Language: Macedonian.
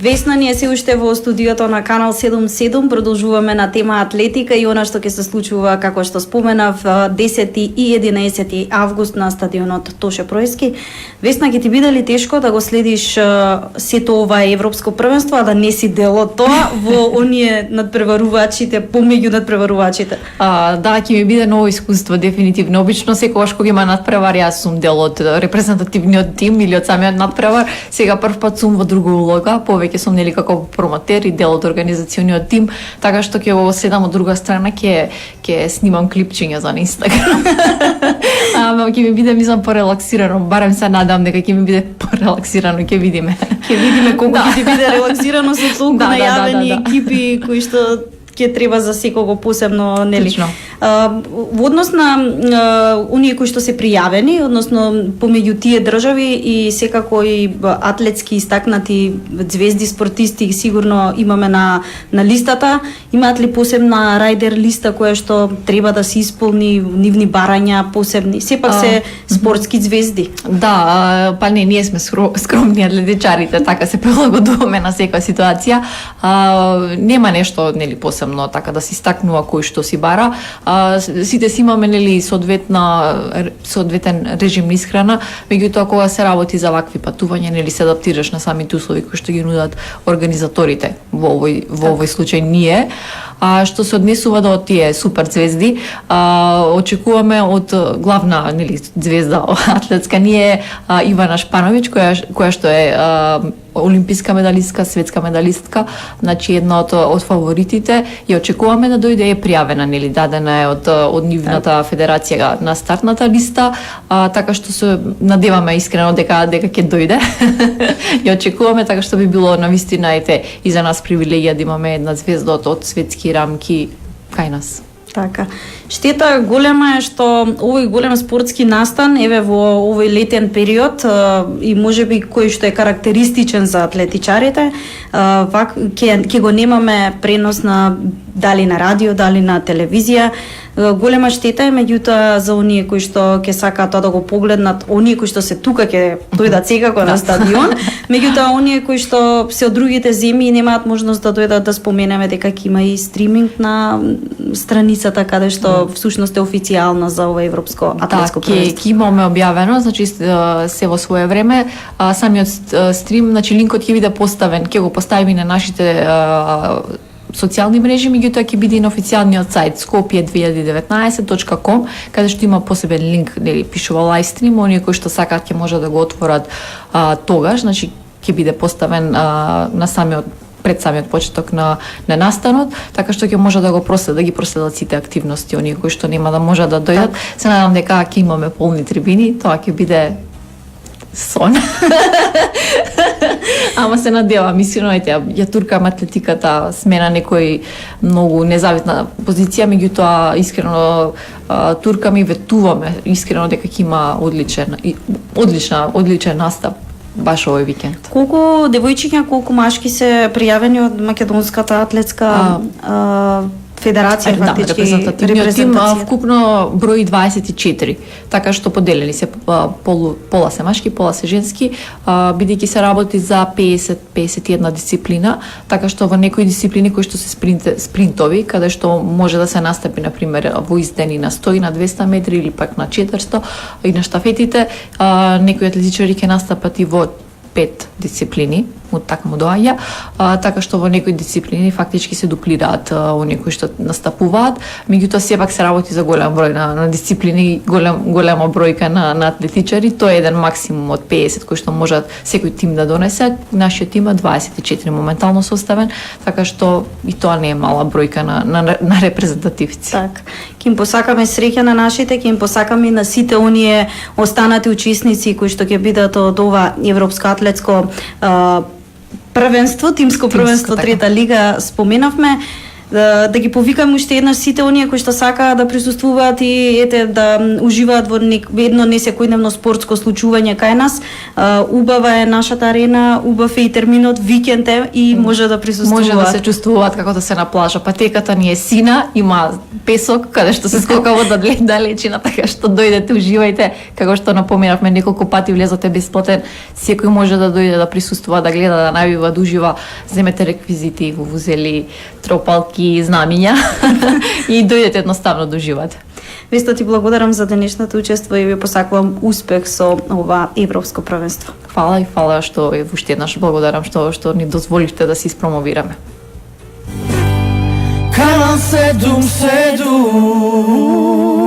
Весна, ние се уште во студиото на Канал 77, продолжуваме на тема атлетика и она што ќе се случува, како што споменав, 10 и 11 август на стадионот Тоше Проески. Весна, ќе ти биде ли тешко да го следиш сето ова европско првенство, а да не си дел од тоа во оние надпреварувачите, помеѓу надпреварувачите? Да, ќе ми биде ново искуство, дефинитивно. Обично секогаш кога има надпревар, јас сум дел од репрезентативниот тим или од самиот надпревар. Сега прв пат сум во друга улога, повеќе сум нели како промотер и дел од организациониот тим, така што ќе го следам од друга страна, ќе снимам клипчиња за Инстаграм. Ќе ми биде мислам порелаксирано, барем се надам дека ќе ми биде порелаксирано, ќе видиме. Ќе видиме колку ќе ти биде релаксирано со толку најавени екипи кои што ќе треба за секого посебно, нели? Точно. Во однос на оние кои што се пријавени, односно помеѓу тие држави и секако и атлетски истакнати звезди, спортисти сигурно имаме на листата. Имаат ли посебна рајдер листа која што треба да се исполни, нивни барања посебни? Сепак се спортски звезди. Да, па не, ние сме скромни атлетичарите, така се прилагодуваме на секоја ситуација. Нема нешто нели посебно така да се истакнува кој што си бара. Сите си имаме нели соодветен режим на исхрана, меѓутоа кога се работи за вакви патувања, нели се адаптираш на самите услови кои што ги нудат организаторите, во овој случај ние. Што се однесува до тие супер звезди, очекуваме од главна нели звезда атлетска ние Ивана Шпановиќ, која што е олимписка медалистка, светска медалистка, значи една од фаворитите, и очекуваме да дојде, е пријавена, нели, дадена е од нивната федерација на стартната листа, така што се надеваме искрено дека ќе дојде. И очекуваме, така што би било навистина и за нас привилегија да имаме една звезда од светски рамки кај нас. Така. Штета голема е што овој голем спортски настан еве во овој летен период и можеби кој што е карактеристичен за атлетичарите, ќе го немаме пренос на дали на радио, дали на телевизија. Голема штета е, меѓутоа за оние кои што ќе сакаат тоа да го погледнат, оние кои што се тука ќе дојдат секако на стадион, меѓутоа оние кои што се од другите земји немаат можност да дојдат, да споменеме дека ќе има и стриминг на страницата каде што всушност е официјална за ова европско атлетско првенство. Ќе имаме објавено, значи се во свое време, самиот стрим, значи линкот ќе биде поставен, ќе го поставиме на нашите социјални мрежи, меѓутоа ќе биде и на официјалниот сајт skopje2019.com, каде што има посебен линк, нели пишува лайв стрим, оние кои што сакаат ќе може да го отворат тогаш, значи ќе биде поставен на пред самиот почеток на настанот, така што ќе може да ги проследат сите активности, оние кои што нема да може да дојдат. Се надам дека ќе имаме полни трибини, тоа ќе биде сон. Ама се надевам, искрено ја туркам атлетиката, сме на некој многу независна позиција, меѓутоа искрено туркам и ветуваме искрено дека ќе има одличен настап баш овој викенд. Колку девојчиња, колку машки се пријавени од македонската атлетска федерација, фактички репрезентативниот тим вкупно брои 24, така што поделени се пола се машки, пола се женски, бидејќи се работи за 51 дисциплина, така што во некои дисциплини кои што се спринтови, каде што може да се настапи на пример во издени на 100 и на 200 метри или пак на 400 и на штафетите, некои атлетичари ќе настапат и во 5 дисциплини, така му доаѓа, така што во некои дисциплини фактички се дуплираат оние кои што настапуваат, меѓутоа сепак се работи за голем број на дисциплини, голема бројка на атлетичари, тоа е еден максимум од 50 кои што можат секој тим да донесе. Нашиот тим е 24 моментално составен, така што и тоа не е мала бројка на репрезентативци. Так. Ќе им посакаме среќа на нашите, ќе им посакаме на сите оние останати учесници кои што ќе бидат од ова европско атлетско првенство, тимско првенство, трета лига споменавме. да ги повикаме уште еднаш сите оние кои што сакаат да присуствуваат и да уживаат во едно несекојдневно спортско случување кај нас. Убава е нашата арена, убав е и терминот, викенд е и може да присуствуваат. Може да се чувствуваат како да се на плажа. Патеката ни е сина, има песок каде што се скока вода далечина, така што дојдете, уживајте. Како што напоменавме неколку пати, влезот е бесплатен. Секој може да дојде да присуствува, да гледа, да навива, да ужива. Земете реквизити, вувузели, тропалки, знамиња и дојдете едноставно да уживате. Весто, ти благодарам за денешното учество и ви посакувам успех со ова европско првенство. Фала и фала што уште еднаш благодарам што ни дозволивте да се испромовираме. Канал 7